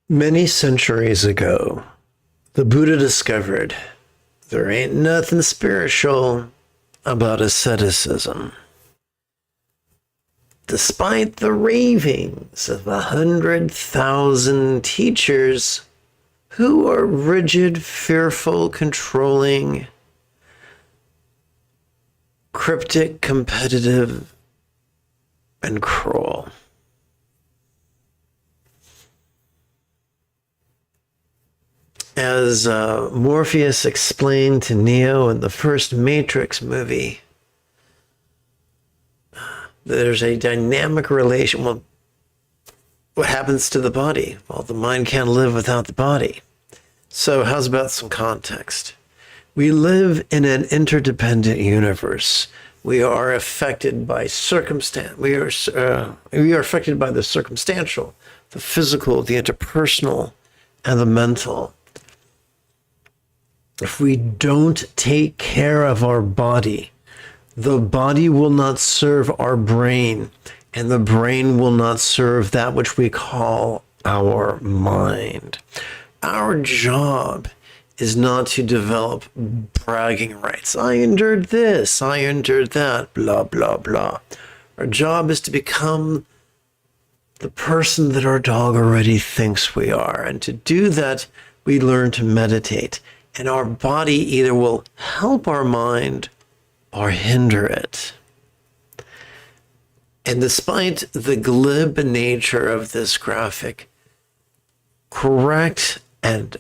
Many centuries ago, the Buddha discovered there ain't nothing spiritual about asceticism. Despite the ravings of 100,000 teachers who are rigid, fearful, controlling, cryptic, competitive, and cruel. As Morpheus explained to Neo in the first Matrix movie, there's a dynamic relation. Well, what happens to the body? Well, the mind can't live without the body. So how's about some context? We live in an interdependent universe. We are affected by circumstance. We are affected by the circumstantial, the physical, the interpersonal, and the mental. If we don't take care of our body, the body will not serve our brain, and the brain will not serve that which we call our mind. Our job is not to develop bragging rights. I endured this, I endured that, blah, blah, blah. Our job is to become the person that our dog already thinks we are. And to do that, we learn to meditate. And our body either will help our mind or hinder it. And despite the glib nature of this graphic, correct and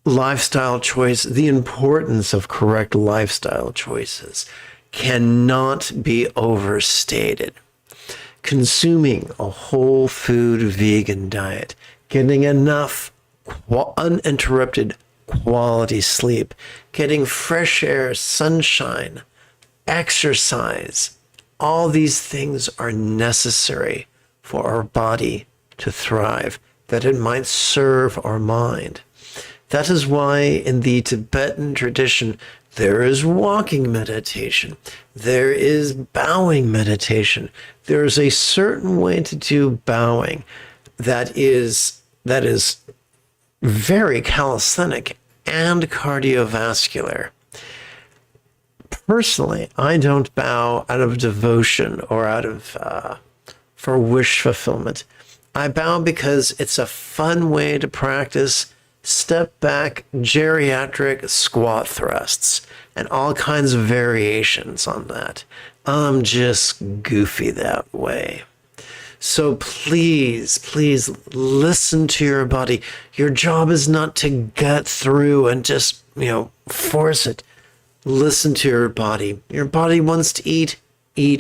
lifestyle choice, the importance of correct lifestyle choices cannot be overstated. Consuming a whole food vegan diet, getting enough uninterrupted quality sleep, getting fresh air, sunshine, exercise, all these things are necessary for our body to thrive, that it might serve our mind. That is why in the Tibetan tradition, there is walking meditation. There is bowing meditation. There is a certain way to do bowing that is very calisthenic and cardiovascular. Personally, I don't bow out of devotion or out of for wish fulfillment. I bow because it's a fun way to practice step back geriatric squat thrusts and all kinds of variations on that. I'm just goofy that way. So please, please listen to your body. Your job is not to gut through and just, force it. Listen to your body. Your body wants to eat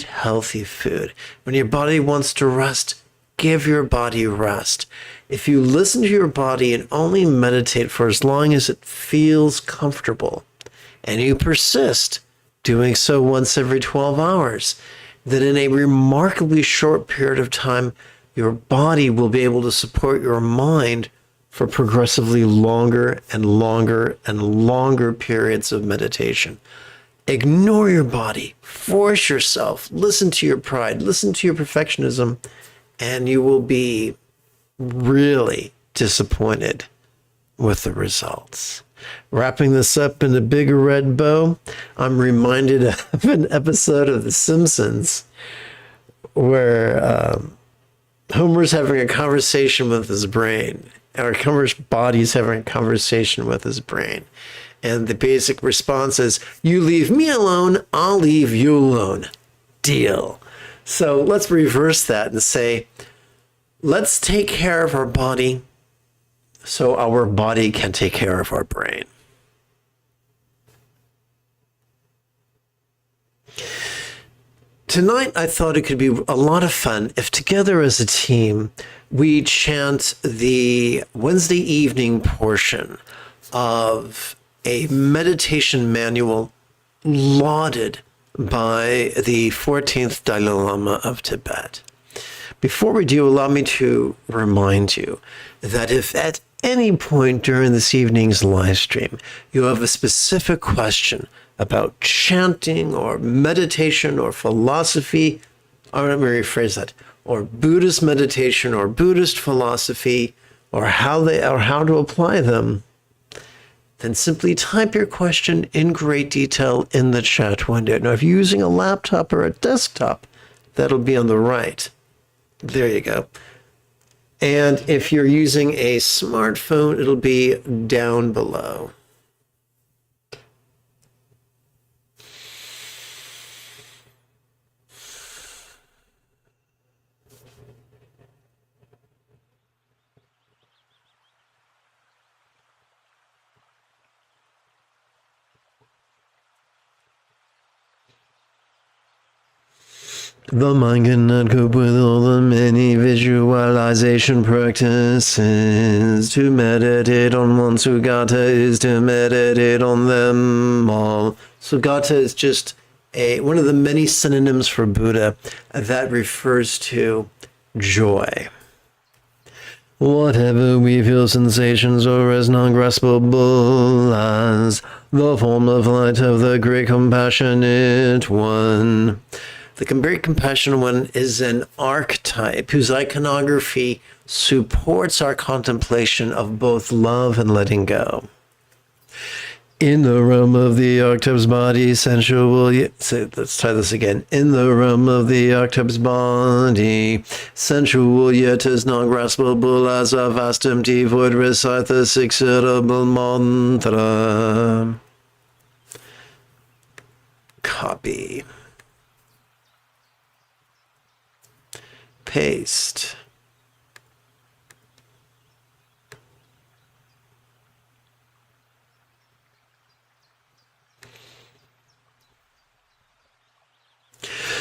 healthy food. When your body wants to rest, give your body rest. If you listen to your body and only meditate for as long as it feels comfortable, and you persist doing so once every 12 hours, then in a remarkably short period of time, your body will be able to support your mind for progressively longer and longer and longer periods of meditation. Ignore your body, force yourself, listen to your pride, listen to your perfectionism, and you will be really disappointed with the results. Wrapping this up in a big red bow, I'm reminded of an episode of The Simpsons where Homer's having a conversation with his brain, or Homer's body's having a conversation with his brain. And the basic response is, you leave me alone, I'll leave you alone. Deal. So let's reverse that and say, let's take care of our body so our body can take care of our brain. Tonight, I thought it could be a lot of fun if together as a team, we chant the Wednesday evening portion of a meditation manual lauded by the 14th Dalai Lama of Tibet. Before we do, allow me to remind you that if at any point during this evening's live stream you have a specific question about chanting or meditation or philosophy, or let me rephrase that, or Buddhist meditation or Buddhist philosophy or how to apply them, then simply type your question in great detail in the chat window. Now, if you're using a laptop or a desktop, that'll be on the right. There you go. And if you're using a smartphone, it'll be down below. The mind cannot cope with all the many visualization practices. To meditate on one sugata is to meditate on them all. Sugata is just one of the many synonyms for Buddha that refers to joy. Whatever we feel sensations or as non-graspable as the form of light of the great compassionate one. The Great Compassionate One is an archetype whose iconography supports our contemplation of both love and letting go. In the realm of the archetype's body, sensual... let's try this again. In the realm of the archetype's body, sensual yet as non-graspable as a vast empty void, recite the six-syllable mantra. Copy. Paste.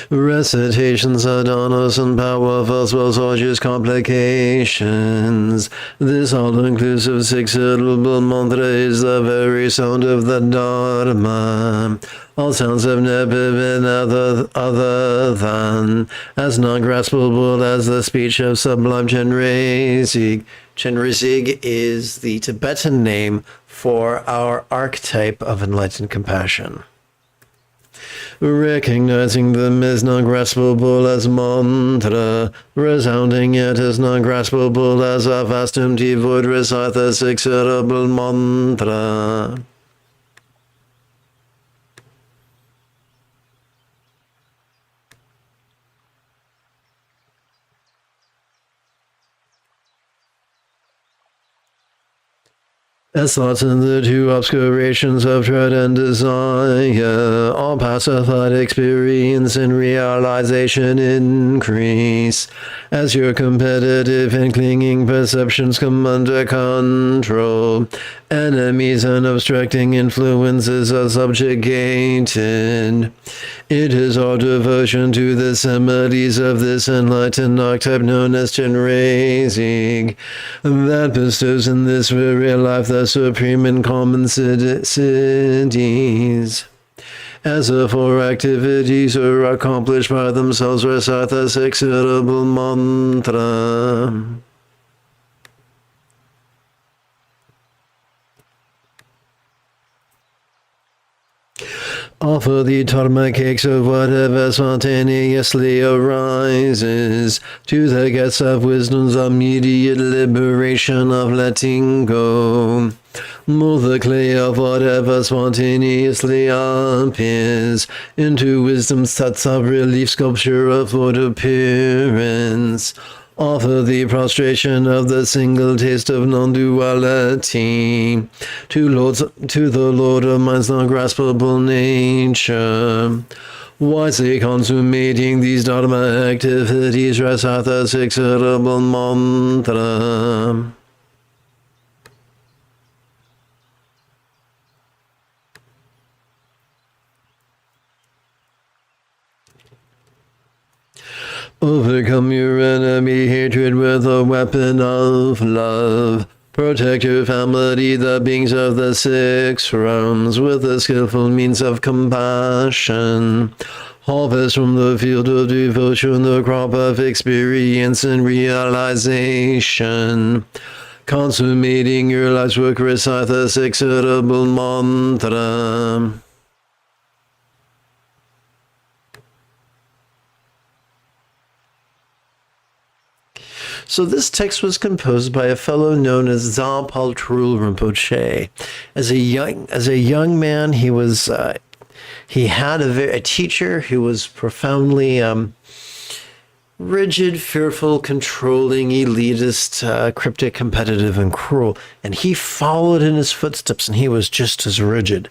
Recitations are dauntless and powerful as well as just complications. This all-inclusive six-syllable mantra is the very sound of the Dharma. All sounds have never been other than as non-graspable as the speech of sublime Chenrezig. Chenrezig is the Tibetan name for our archetype of enlightened compassion. Recognizing them as non-graspable as mantra, resounding yet as non-graspable as a vast empty void, recite the six-syllable mantra. As thoughts in the two obscurations of dread and desire, all pacified experience and realization increase, as your competitive and clinging perceptions come under control. Enemies and obstructing influences are subjugated. It is our devotion to the similes of this enlightened archetype known as Chenrezig that bestows in this very life the supreme and common cities. As if our activities are accomplished by themselves, recite the six-syllable mantra. Offer the dharma cakes of whatever spontaneously arises to the guests of wisdom's immediate liberation of letting go. Mold the clay of whatever spontaneously appears into wisdom's tattva relief sculpture of Lord appearance. Offer the prostration of the single taste of non-duality to the Lord of mind's non-graspable nature. Wisely consummating these dharma activities, recite the six-syllable mantra. Overcome your enemy hatred with a weapon of love. Protect your family, the beings of the six realms, with the skillful means of compassion. Harvest from the field of devotion the crop of experience and realization. Consummating your life's work, recite the six-syllable mantra. So this text was composed by a fellow known as Zapal Trul Rinpoche. As a young man, he had a teacher who was profoundly rigid, fearful, controlling, elitist, cryptic, competitive, and cruel. And he followed in his footsteps, and he was just as rigid.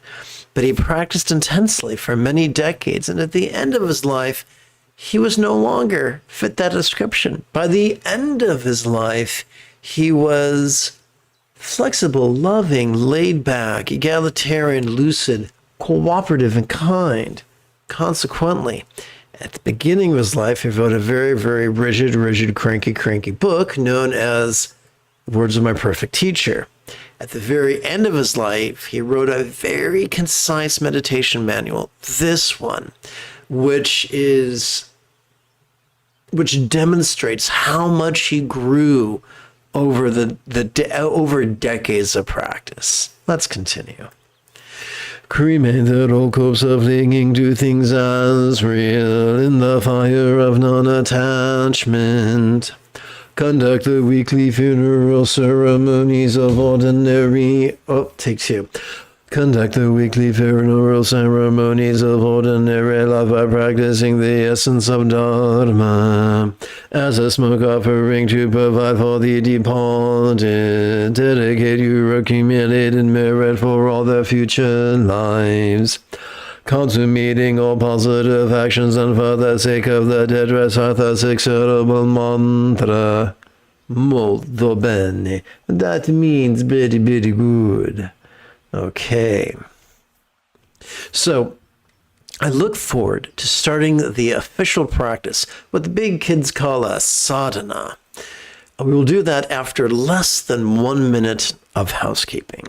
But he practiced intensely for many decades, and at the end of his life, he was no longer fit that description. By the end of his life, he was flexible, loving, laid back, egalitarian, lucid, cooperative, and kind. Consequently, at the beginning of his life, he wrote a very, very rigid, cranky book known as Words of My Perfect Teacher. At the very end of his life, he wrote a very concise meditation manual, this one, which demonstrates how much he grew over over decades of practice. Let's continue. Cremate the old corpse of clinging to things as real in the fire of non-attachment. Conduct the weekly funeral ceremonies of ordinary... Oh, take two. Conduct the weekly funeral ceremonies of ordinary life by practicing the essence of Dharma as a smoke offering to provide for the departed. Dedicate your accumulated merit for all their future lives. Consummating all positive actions and for the sake of the dead, recite the six-syllable mantra. Molto bene. That means very, very good. Okay. So, I look forward to starting the official practice, what the big kids call a sadhana. We will do that after less than 1 minute of housekeeping.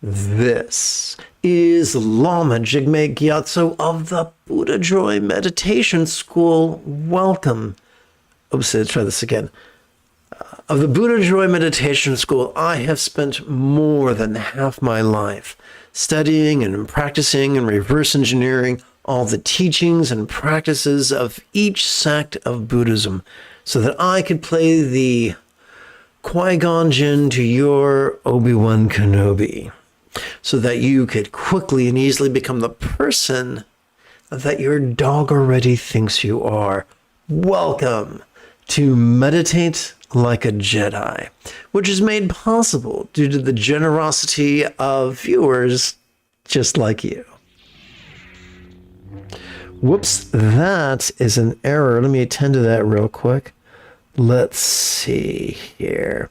This is Lama Jigme Gyatso of the Buddha Joy Meditation School. Welcome. Oops, let's try this again. Of the Buddha Joy Meditation School, I have spent more than half my life studying and practicing and reverse engineering all the teachings and practices of each sect of Buddhism so that I could play the Qui-Gon Jinn to your Obi-Wan Kenobi, so that you could quickly and easily become the person that your dog already thinks you are. Welcome to Meditate Like a Jedi, which is made possible due to the generosity of viewers just like you. Whoops, that is an error. Let me attend to that real quick. Let's see here.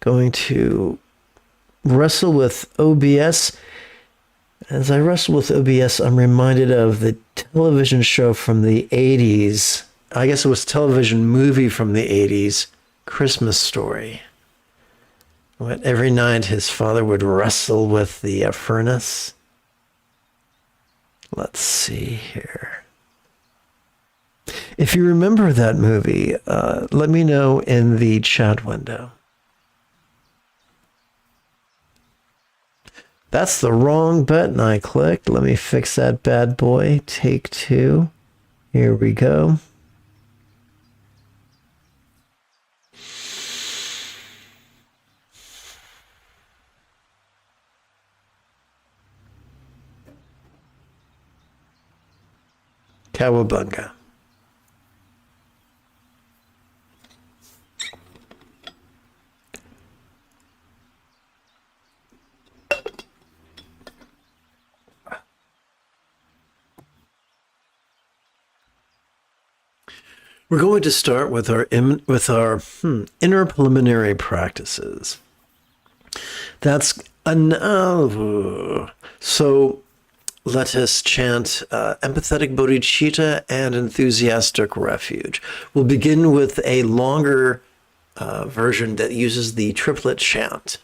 Going to wrestle with OBS. As I wrestle with OBS, I'm reminded of the television show from the 80s. I guess it was a television movie from the 80s, Christmas Story. What, every night his father would wrestle with the furnace. Let's see here. If you remember that movie, let me know in the chat window. That's the wrong button I clicked. Let me fix that bad boy. Take two. Here we go. Cowabunga. We're going to start with our inner preliminary practices. That's enough. So let us chant empathetic bodhicitta and enthusiastic refuge. We'll begin with a longer version that uses the triplet chant.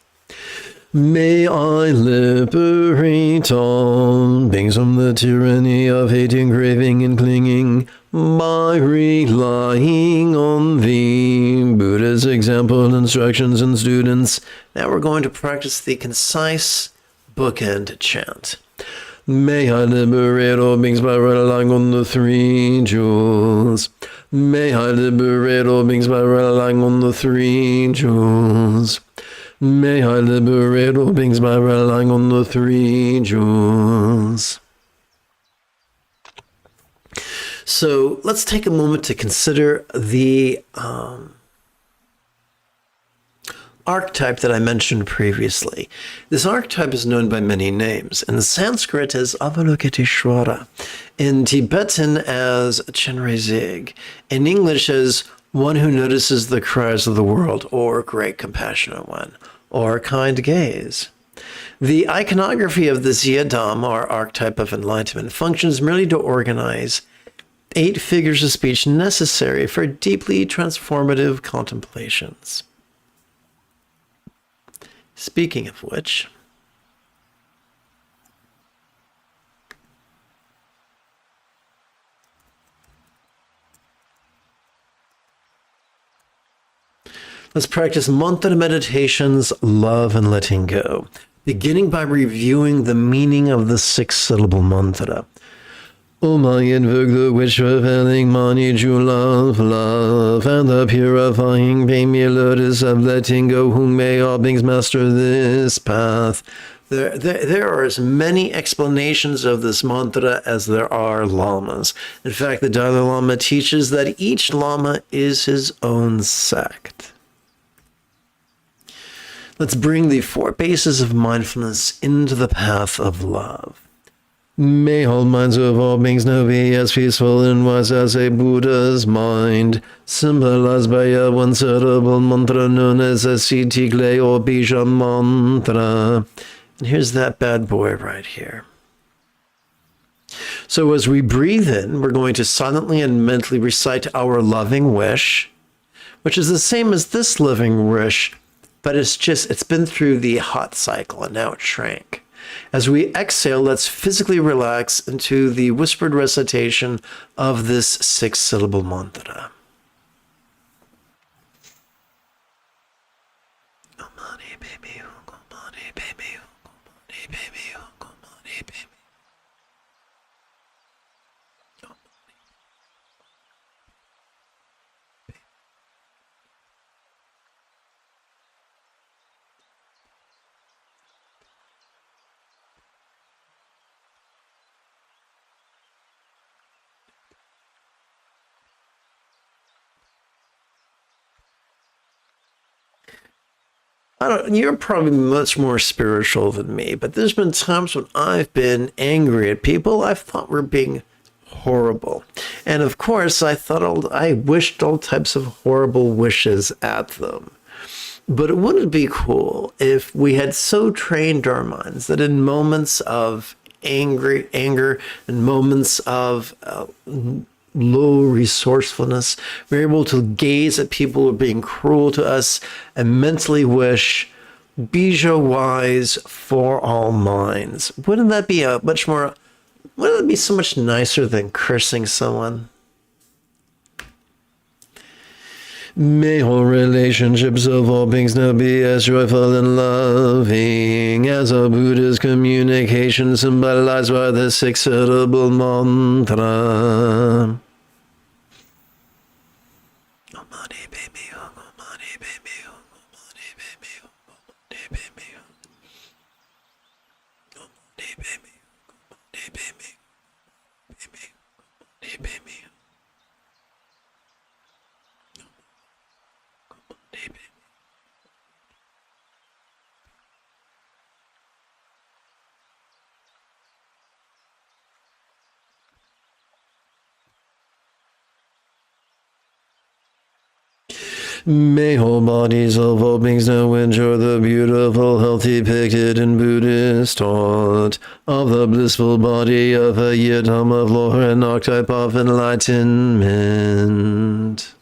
May I liberate all beings from the tyranny of hating, craving, and clinging by relying on thee, Buddha's example, instructions, and students. Now we're going to practice the concise bookend chant. May I liberate all beings by relying on the three jewels. May I liberate all beings by relying on the three jewels. May I liberate all beings by relying on the three jewels. So let's take a moment to consider the archetype that I mentioned previously. This archetype is known by many names. In Sanskrit as Avalokiteshvara, in Tibetan as Chenrezig, in English as one who notices the cries of the world, or great compassionate one, or kind gaze. The iconography of this yidam, or archetype of enlightenment, functions merely to organize 8 figures of speech necessary for deeply transformative contemplations. Speaking of which, let's practice mantra meditations, love and letting go, beginning by reviewing the meaning of the 6-syllable mantra. Om I invoke the wish fulfilling Mani Ju love, love, and the purifying baby lotus of letting go, whom may all beings master this path. There are as many explanations of this mantra as there are lamas. In fact, the Dalai Lama teaches that each lama is his own sect. Let's bring the 4 bases of mindfulness into the path of love. May all minds of all beings now be as peaceful and wise as a Buddha's mind, symbolized by a one-syllable mantra known as a Sitikle or Bija mantra. And here's that bad boy right here. So as we breathe in, we're going to silently and mentally recite our loving wish, which is the same as this loving wish, but it's been through the hot cycle and now it shrank. As we exhale, let's physically relax into the whispered recitation of this 6-syllable mantra. You're probably much more spiritual than me, but there's been times when I've been angry at people I thought were being horrible. And of course, I wished all types of horrible wishes at them. But it wouldn't be cool if we had so trained our minds that in moments of anger, and moments of low resourcefulness, we're able to gaze at people who are being cruel to us and mentally wish, Bija wise for all minds. Wouldn't that be so much nicer than cursing someone? May all relationships of all beings now be as joyful and loving as a Buddha's communication symbolized by the 6-syllable mantra. May all bodies of all beings now enjoy the beautiful health depicted in Buddhist thought of the blissful body of a yidam of lore and archetype of enlightenment.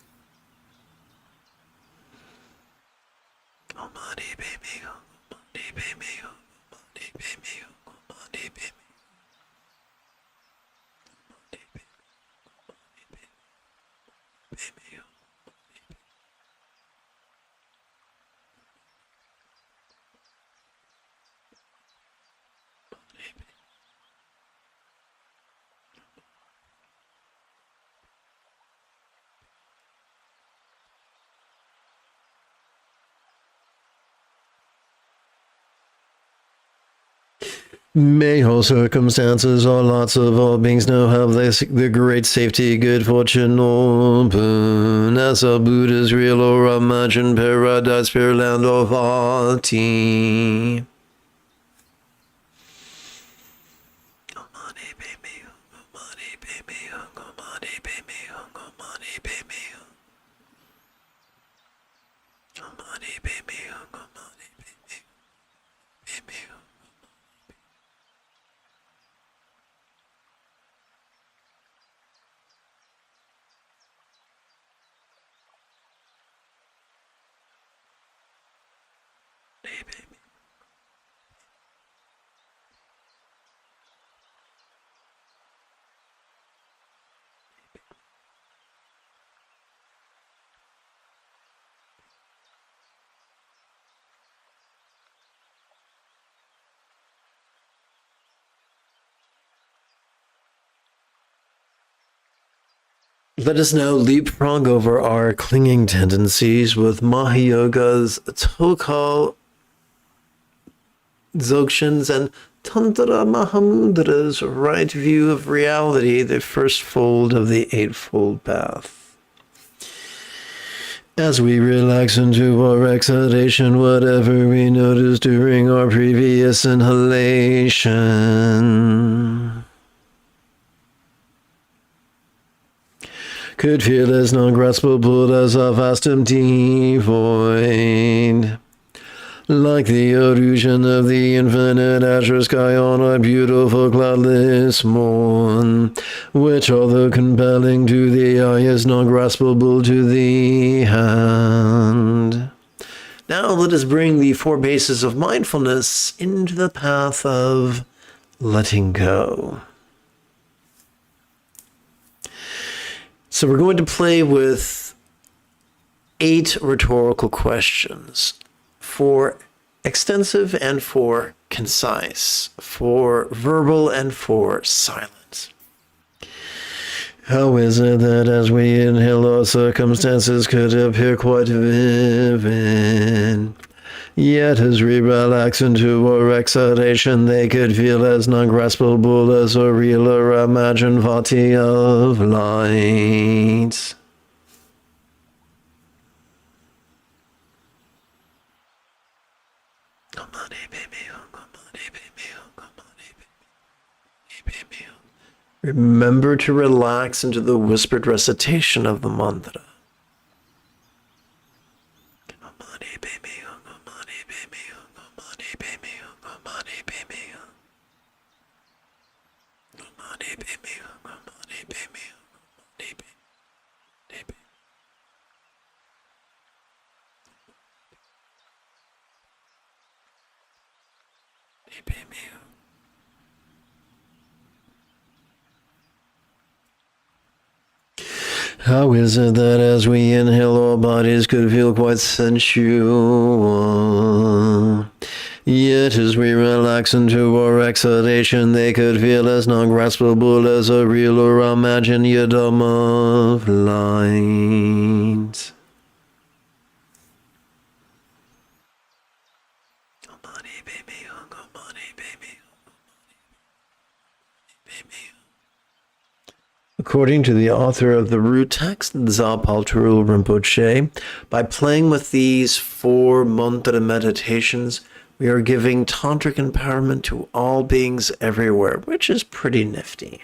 May all circumstances, all lots of all beings know how the great safety, good fortune, or boon, as all Buddha's real or imagined paradise, pure land or vati. Let us now leapfrog over our clinging tendencies with Mahayoga's Tokal Dzogchen's and Tantra Mahamudra's right view of reality, the first fold of the Eightfold Path. As we relax into our exhalation, whatever we notice during our previous inhalation could feel as non-graspable as a vast empty void. Like the illusion of the infinite azure sky on a beautiful cloudless morn, which, although compelling to the eye, is non-graspable to the hand. Now let us bring the four bases of mindfulness into the path of letting go. So we're going to play with 8 rhetorical questions. For extensive and for concise, for verbal and for silent. How is it that as we inhale, our circumstances could appear quite vivid, yet as we relax into our exhalation, they could feel as non-graspable as a real or imagined vati of light? Remember to relax into the whispered recitation of the mantra. How is it that as we inhale, our bodies could feel quite sensual, yet as we relax into our exhalation, they could feel as non-graspable as a real or imagined yidam of light? According to the author of the root text, Dzogchen Trul Rinpoche, by playing with these 4 mantra meditations, we are giving tantric empowerment to all beings everywhere, which is pretty nifty.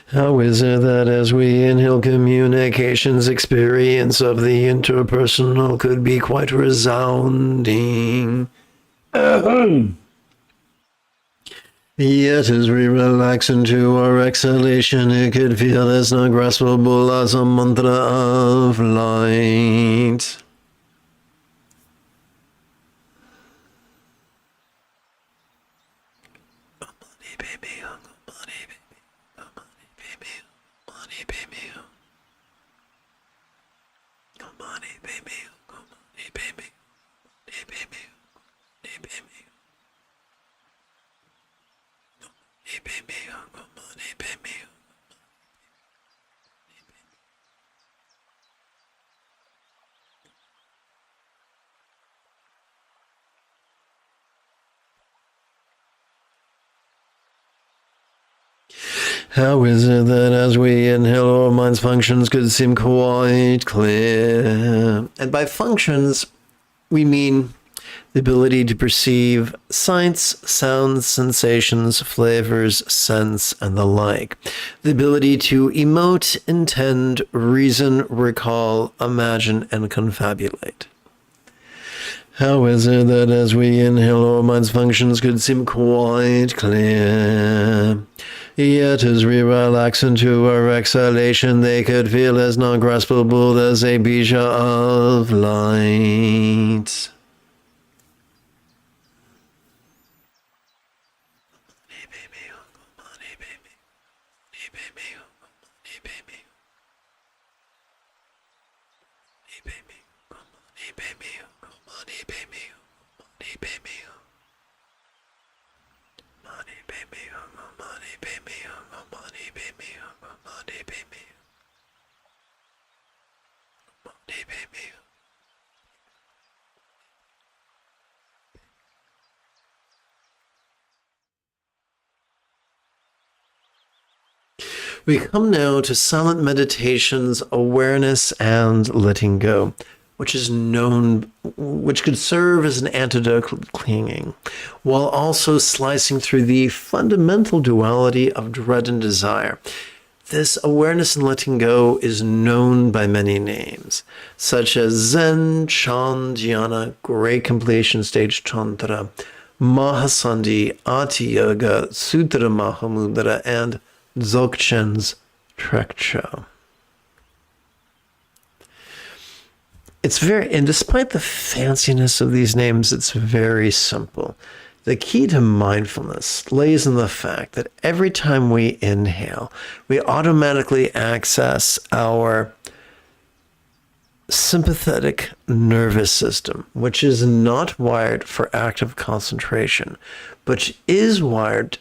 How is it that as we inhale, communications experience of the interpersonal could be quite resounding? Yet as we relax into our exhalation, it could feel as non-graspable as a mantra of light. How is it that as we inhale, our mind's functions could seem quite clear? And by functions, we mean the ability to perceive sights, sounds, sensations, flavors, scents, and the like. The ability to emote, intend, reason, recall, imagine, and confabulate. How is it that as we inhale, our mind's functions could seem quite clear? Yet as we relax into our exhalation, they could feel as non-graspable as a bija of light. We come now to silent meditation's awareness and letting go, which could serve as an antidote to clinging, while also slicing through the fundamental duality of dread and desire. This awareness and letting go is known by many names, such as Zen, Chan, Dhyana, Great Completion Stage Tantra, Mahasandhi, Ati Yoga, Sutra Mahamudra, and Dzogchen's Trekcho. And despite the fanciness of these names, it's very simple. The key to mindfulness lays in the fact that every time we inhale, we automatically access our sympathetic nervous system, which is not wired for active concentration, but is wired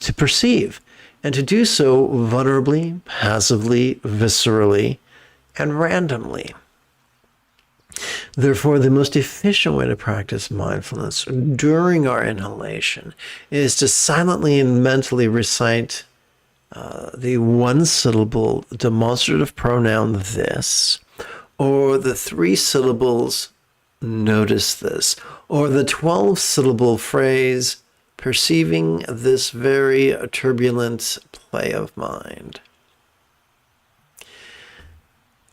to perceive, and to do so vulnerably, passively, viscerally, and randomly. Therefore, the most efficient way to practice mindfulness during our inhalation is to silently and mentally recite the one-syllable demonstrative pronoun this, or the 3 syllables notice this, or the 12-syllable phrase perceiving this very turbulent play of mind.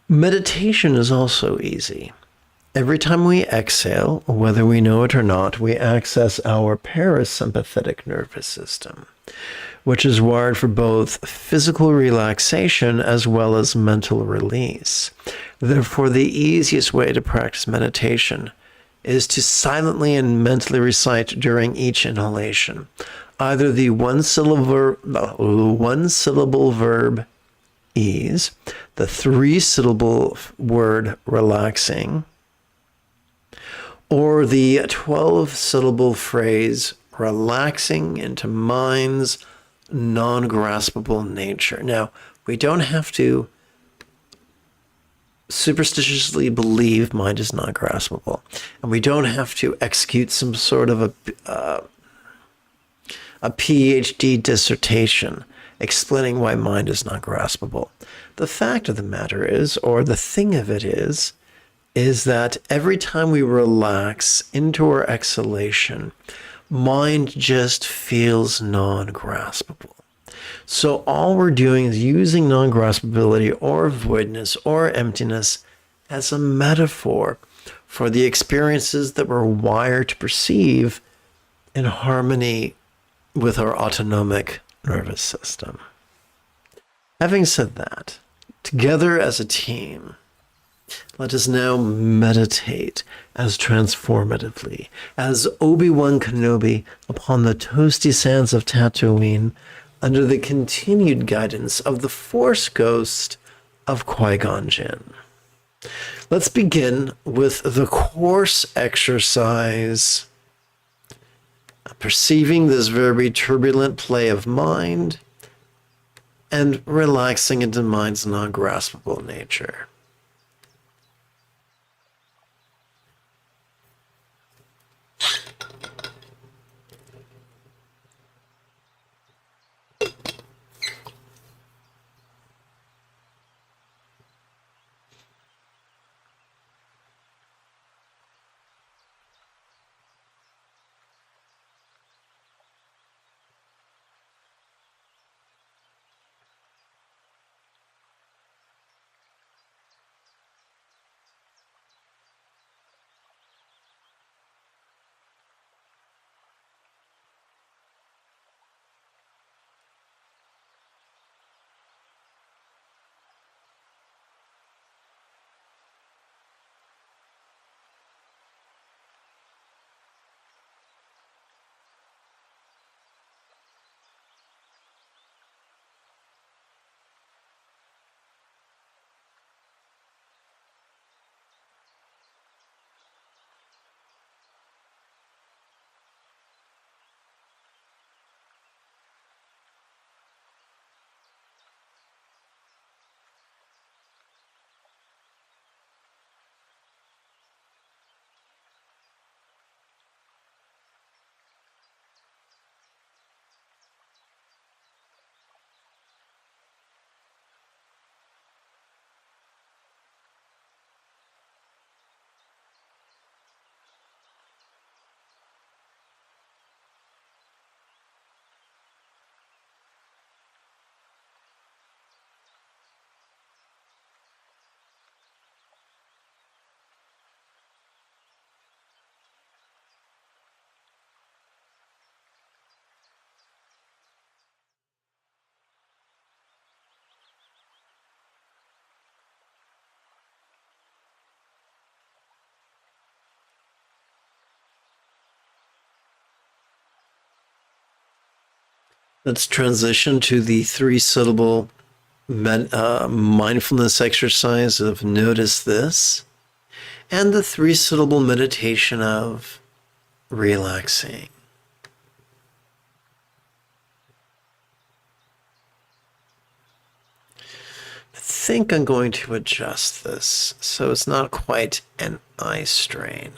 Meditation is also easy. Every time we exhale, whether we know it or not, we access our parasympathetic nervous system, which is wired for both physical relaxation as well as mental release. Therefore, the easiest way to practice meditation is to silently and mentally recite during each inhalation either the one-syllable verb ease, the 3-syllable word relaxing, or the 12-syllable phrase relaxing into mind's non-graspable nature. Now, we don't have to superstitiously believe mind is not graspable, and we don't have to execute some sort of a PhD dissertation explaining why mind is not graspable. The fact of the matter is, or the thing of it is that every time we relax into our exhalation, mind just feels non-graspable. So all we're doing is using non-graspability or voidness or emptiness as a metaphor for the experiences that we're wired to perceive in harmony with our autonomic nervous system. Having said that, together as a team, let us now meditate as transformatively as Obi-Wan Kenobi upon the toasty sands of Tatooine under the continued guidance of the Force Ghost of Qui-Gon Jinn. Let's begin with the course exercise, perceiving this very turbulent play of mind and relaxing into mind's non-graspable nature. Let's transition to the three-syllable mindfulness exercise of notice this, and the three-syllable meditation of relaxing. I think I'm going to adjust this so it's not quite an eye strain.